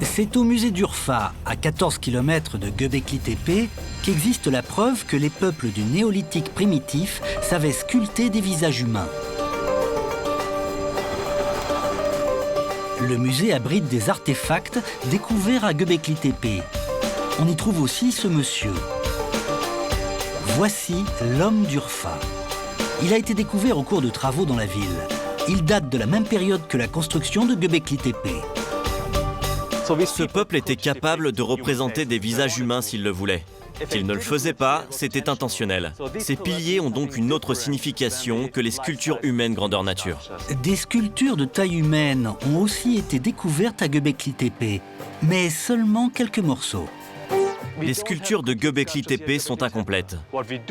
C'est au musée d'Urfa, à 14 km de Göbekli Tepe, qu'existe la preuve que les peuples du néolithique primitif savaient sculpter des visages humains. Le musée abrite des artefacts découverts à Göbekli Tepe. On y trouve aussi ce monsieur. Voici l'homme d'Urfa. Il a été découvert au cours de travaux dans la ville. Il date de la même période que la construction de Göbekli Tepe. Ce peuple était capable de représenter des visages humains s'il le voulait. S'il ne le faisait pas, c'était intentionnel. Ces piliers ont donc une autre signification que les sculptures humaines grandeur nature. Des sculptures de taille humaine ont aussi été découvertes à Göbekli Tepe, mais seulement quelques morceaux. Les sculptures de Göbekli Tepe sont incomplètes.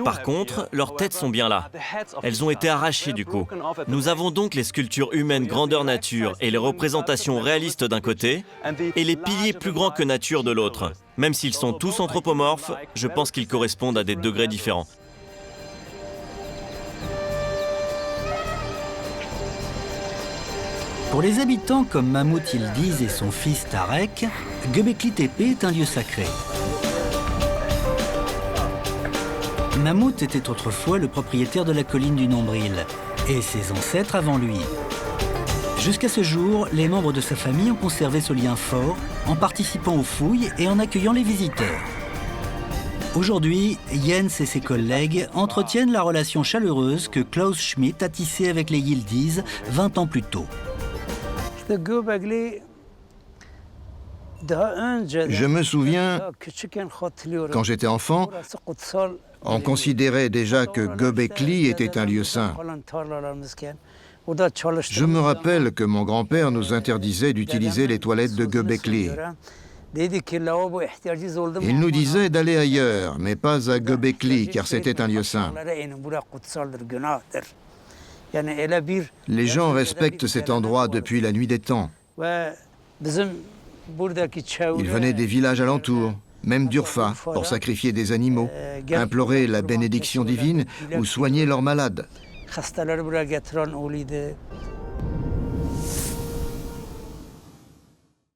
Par contre, leurs têtes sont bien là. Elles ont été arrachées du coup. Nous avons donc les sculptures humaines grandeur nature et les représentations réalistes d'un côté, et les piliers plus grands que nature de l'autre. Même s'ils sont tous anthropomorphes, je pense qu'ils correspondent à des degrés différents. Pour les habitants comme Mahmoud Yildiz et son fils Tarek, Göbekli Tepe est un lieu sacré. Mahmoud était autrefois le propriétaire de la colline du Nombril, et ses ancêtres avant lui. Jusqu'à ce jour, les membres de sa famille ont conservé ce lien fort en participant aux fouilles et en accueillant les visiteurs. Aujourd'hui, Jens et ses collègues entretiennent la relation chaleureuse que Klaus Schmidt a tissée avec les Yildiz 20 ans plus tôt. Je me souviens, quand j'étais enfant, on considérait déjà que Göbekli était un lieu saint. Je me rappelle que mon grand-père nous interdisait d'utiliser les toilettes de Göbekli. Il nous disait d'aller ailleurs, mais pas à Göbekli, car c'était un lieu saint. Les gens respectent cet endroit depuis la nuit des temps. Ils venaient des villages alentours, même d'Urfa, pour sacrifier des animaux, implorer la bénédiction divine ou soigner leurs malades.